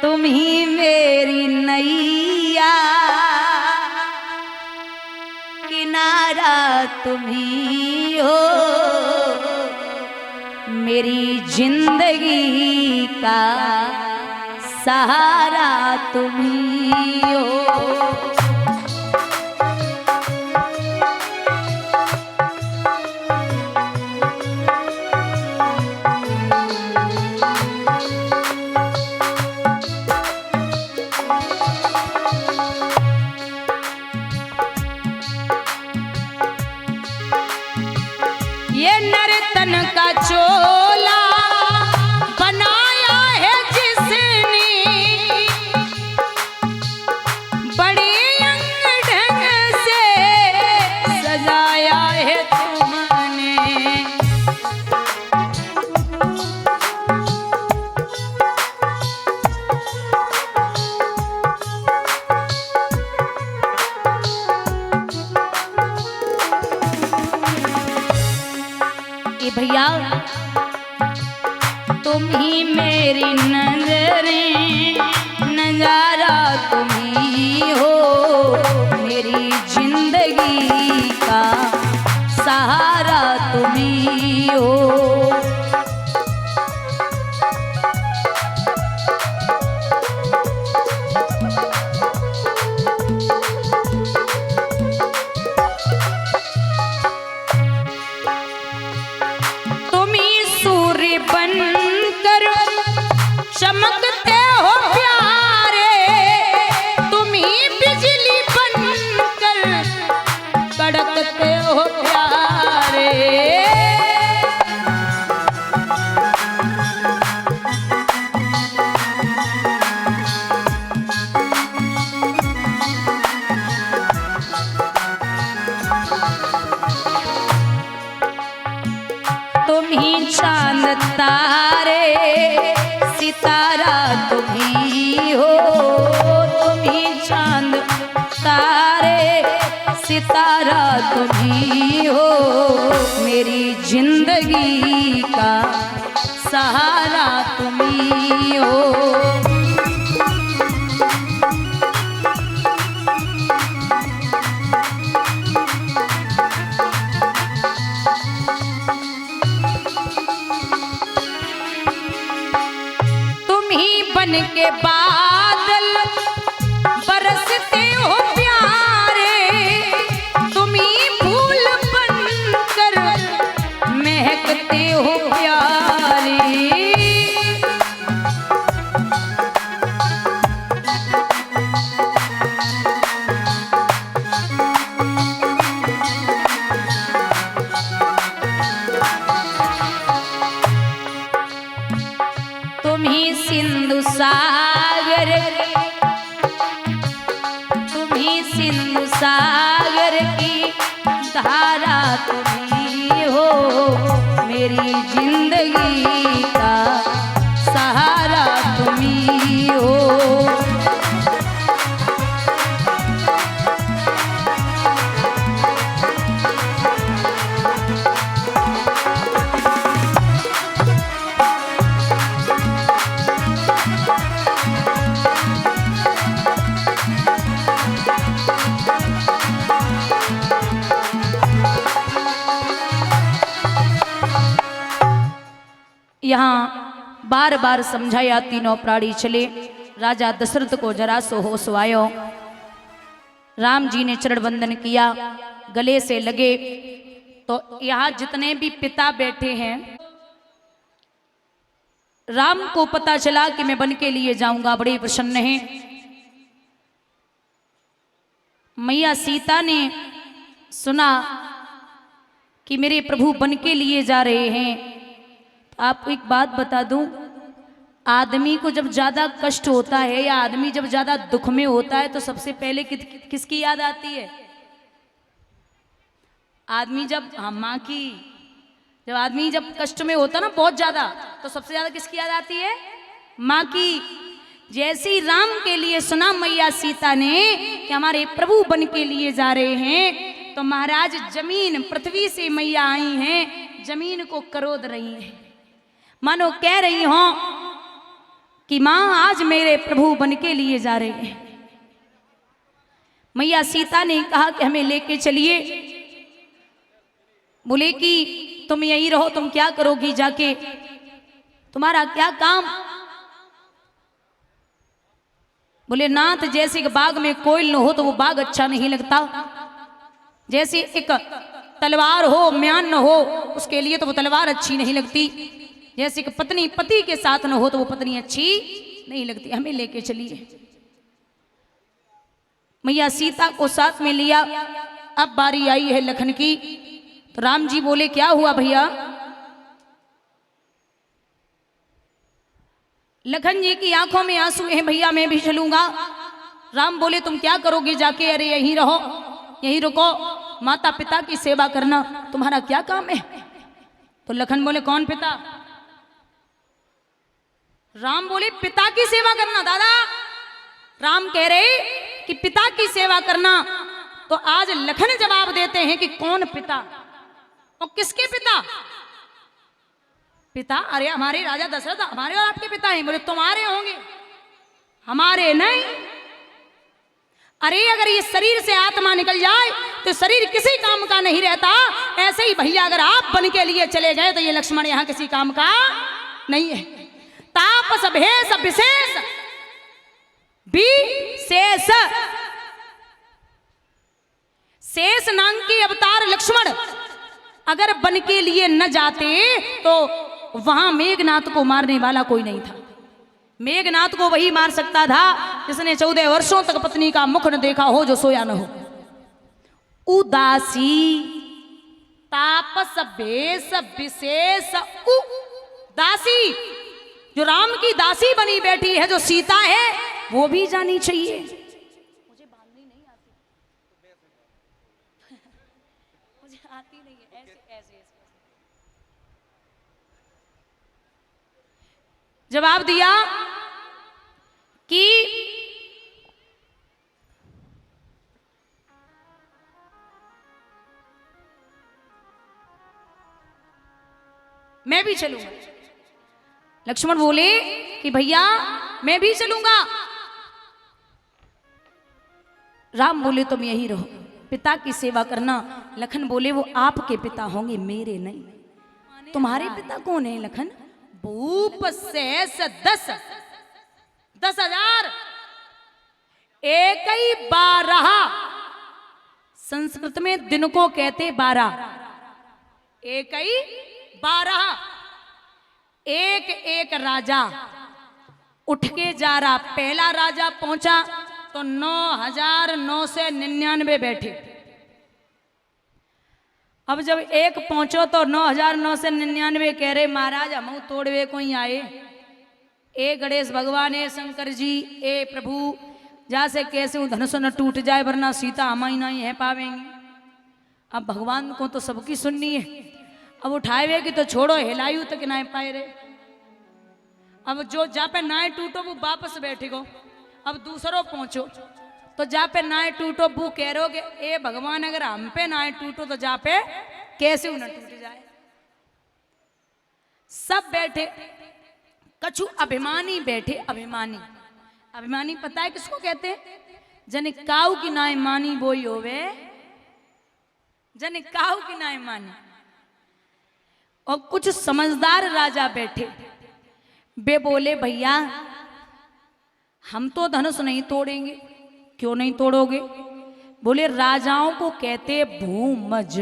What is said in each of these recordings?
तुम ही मेरी नैया, किनारा तुम ही हो, मेरी जिंदगी का सहारा तुम ही हो। ये नर्तन का चोला बनाया है जिसने, बड़ी अंग ढंग से सजाया है तुमने। भैया तुम ही मेरी नजरें, नजारा तुम ही हो, मेरी जिंदगी का सहारा तुम ही हो। बनकर चमकते हो प्यारे, तुम ही बिजली बनकर कड़कते हो प्यारे। तुम ही चांद तारे सितारा तुम ही हो, तुम ही चांद तारे सितारा तुम ही हो, मेरी जिंदगी का सहारा तुम ही हो। बन के बादल बरसते हो प्यारे, तुम ही फूल बनकर महकते हो प्यारे। तुम ही सिंधु सागर, तुम ही सिंधु सागर की धारा तुम ही हो, मेरी जिंदगी का सहारा तुम ही हो। यहाँ बार बार समझाया तीनों प्राणी चले, राजा दशरथ को जरा सो होश आयो। राम जी ने चरण वंदन किया, गले से लगे। तो यहाँ जितने भी पिता बैठे हैं, राम को पता चला कि मैं वन के लिए जाऊंगा, बड़े प्रसन्न हैं। मैया सीता ने सुना कि मेरे प्रभु वन के लिए जा रहे हैं। आपको एक बात बता दूं, आदमी को जब ज्यादा कष्ट होता है या आदमी जब ज्यादा दुख में होता है तो सबसे पहले किसकी याद आती है? आदमी जब माँ की, जब आदमी जब कष्ट में होता ना बहुत ज्यादा, तो सबसे ज्यादा किसकी याद आती है? माँ की। जैसे ही राम के लिए सुना मैया सीता ने कि हमारे प्रभु वन के लिए जा रहे हैं, तो महाराज जमीन पृथ्वी से मैया आई हैं, जमीन को करोद रही हैं, मानो कह रही हो कि मां आज मेरे प्रभु बन के लिए जा रहे हैं। मैया सीता ने कहा कि हमें लेके चलिए। बोले कि तुम यहीं रहो, तुम क्या करोगी जाके, तुम्हारा क्या काम। बोले नाथ जैसे कि बाग में कोयल न हो तो वो बाग अच्छा नहीं लगता, जैसे एक तलवार हो म्यान न हो उसके लिए तो वो तलवार अच्छी नहीं लगती, जैसे कि पत्नी पति के साथ न हो तो वो पत्नी अच्छी नहीं लगती, हमें लेके चलिए। मैया सीता को साथ में लिया। अब बारी आई है लखन की। तो राम जी बोले क्या हुआ भैया। लखन जी की आंखों में आंसू हैं, भैया मैं भी चलूंगा। राम बोले तुम क्या करोगे जाके, अरे यहीं रहो, यहीं रुको, माता पिता की सेवा करना तुम्हारा क्या काम है। तो लखन बोले कौन पिता। राम बोले पिता की सेवा करना। दादा राम कह रहे कि पिता की सेवा करना, तो आज लखन जवाब देते हैं कि कौन पिता और किसके पिता। पिता अरे हमारे राजा दशरथ हमारे और आपके पिता हैं। बोले तुम्हारे होंगे, हमारे नहीं। अरे अगर ये शरीर से आत्मा निकल जाए तो शरीर किसी काम का नहीं रहता। ऐसे ही भैया अगर आप बन के लिए चले गए तो ये लक्ष्मण यहां किसी काम का नहीं है। तापस भेष विशेष विशेष, शेष नाम के अवतार लक्ष्मण अगर बन के लिए न जाते तो वहां मेघनाथ को मारने वाला कोई नहीं था। मेघनाथ को वही मार सकता था जिसने 14 वर्षों तक पत्नी का मुख न देखा हो, जो सोया न हो। उदासी तापस भेष विशेष उदासी, जो राम की दासी बनी बैठी है, जो सीता है, वो भी जानी चाहिए। मुझे बांधनी नहीं आती, मुझे आती नहीं है। ऐसे ऐसे जवाब दिया कि मैं भी चलूंगा। लक्ष्मण बोले कि भैया मैं भी चलूंगा। राम बोले तुम यहीं रहो, पिता की सेवा करना। लखन बोले वो आपके पिता होंगे, मेरे नहीं। तुम्हारे पिता कौन है लखन। भूप शेष 10,000 एक ही 12। संस्कृत में दिन को कहते 12, एक ही 12। एक एक राजा उठ के जा रहा। पहला राजा पहुंचा तो 9,999 बैठे। अब जब एक पहुंचो तो 9,999 कह रहे महाराज हम तोड़वे कोई आए। ए गणेश भगवान, ए शंकर जी, ए प्रभु, जैसे कैसे धनुष न टूट जाए वरना सीता हम ही नहीं है पावेंगे। अब भगवान को तो सबकी सुननी है। अब उठाए कि तो छोड़ो, हिलायू तक ना पाए रे। अब जो जा पे नाए टूटो वो वापस बैठे गो। अब दूसरों पहुंचो तो जा पे नाए टूटो वो कह रहे हो कि ए भगवान अगर हम पे नाए टूटो तो जा पे कैसे न टूट जाए। सब बैठे, कछु अभिमानी बैठे। अभिमानी, अभिमानी पता है किसको कहते हैं। जन काऊ की नाए मानी बोई होवे, जन काऊ की नाए मानी। और कुछ समझदार राजा बैठे। वे बोले भैया हम तो धनुष नहीं तोड़ेंगे। क्यों नहीं तोड़ोगे। बोले राजाओं को कहते भूमज।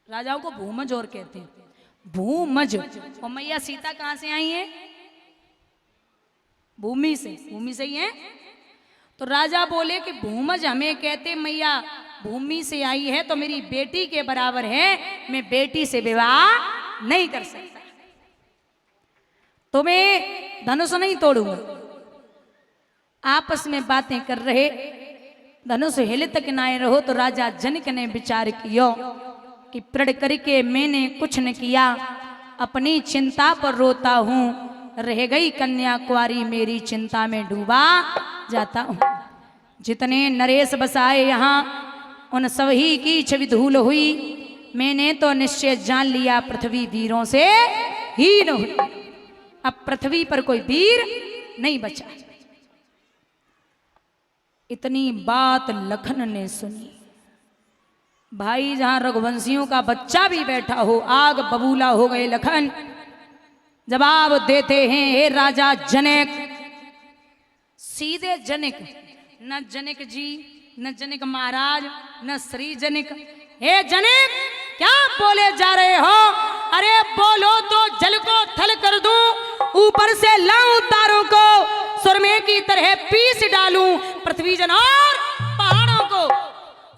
राजाओं को भूमज और कहते हैं भूमज। और मैया सीता कहां से आई है। भूमि से, भूमि से ही है। तो राजा बोले कि भूमज हमें कहते मैया भूमि से आई है तो मेरी बेटी के बराबर है, मैं बेटी से विवाह नहीं कर सकता, तो मैं धनुष नहीं तोड़ूंगा। आपस में बातें कर रहे। धनुष हिले तक नाए रहो तो राजा जनक ने विचार कियो कि प्रण करके मैंने कुछ न किया, अपनी चिंता पर रोता हूँ, रह गई कन्या कुंवारी मेरी चिंता में डूबा जाता हूँ। जितने नरेश बसाए यहाँ उन सभी की छवि धूल हुई, मैंने तो निश्चय जान लिया पृथ्वी वीरों से हीन हुई। अब पृथ्वी पर कोई वीर नहीं बचा। इतनी बात लखन ने सुनी। भाई जहां रघुवंशियों का बच्चा भी बैठा हो, आग बबूला हो गए लखन। जवाब देते हैं, हे राजा जनक। सीधे जनक, न जनक जी, न जनक महाराज, न श्री जनक। हे जनक, क्या बोले जा रहे हो? अरे बोलो तो जल को थल कर दूं, ऊपर से लाऊं तारों को, सुरमे की तरह पीस डालूं पृथ्वी जन और पहाड़ों को।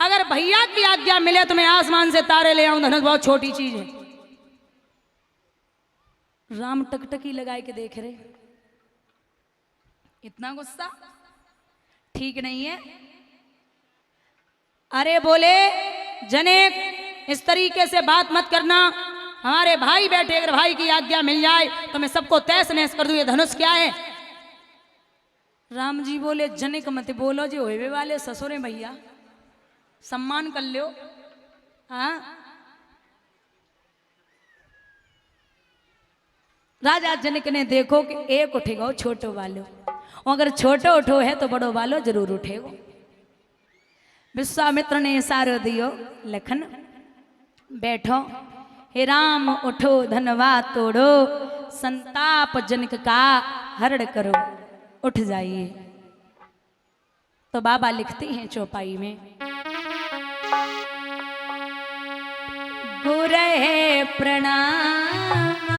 अगर भैया की आज्ञा मिले तो मैं आसमान से तारे ले आऊं, धनुष बहुत छोटी चीज है। राम टकटकी लगाए के देख रहे, इतना गुस्सा ठीक नहीं है। अरे बोले जनक, इस तरीके से बात मत करना, हमारे भाई बैठे, अगर भाई की आज्ञा मिल जाए तो मैं सबको तहस नहस कर दूं। ये धनुष क्या है? राम जी बोले, जनक मत बोलो, जो होवे वाले ससुर हैं भैया, सम्मान कर लो। हाँ, राजा जनक ने देखो कि एक उठेगा छोटो वालो, अगर छोटो उठो है तो बड़ो वालो जरूर उठेगा। विश्वामित्र ने इशारो दियो, लखन बैठो, हे राम उठो, धनवा तोड़ो, संताप जनक का हरण करो, उठ जाइए। तो बाबा लिखते हैं चौपाई में, गुरहे प्रणाम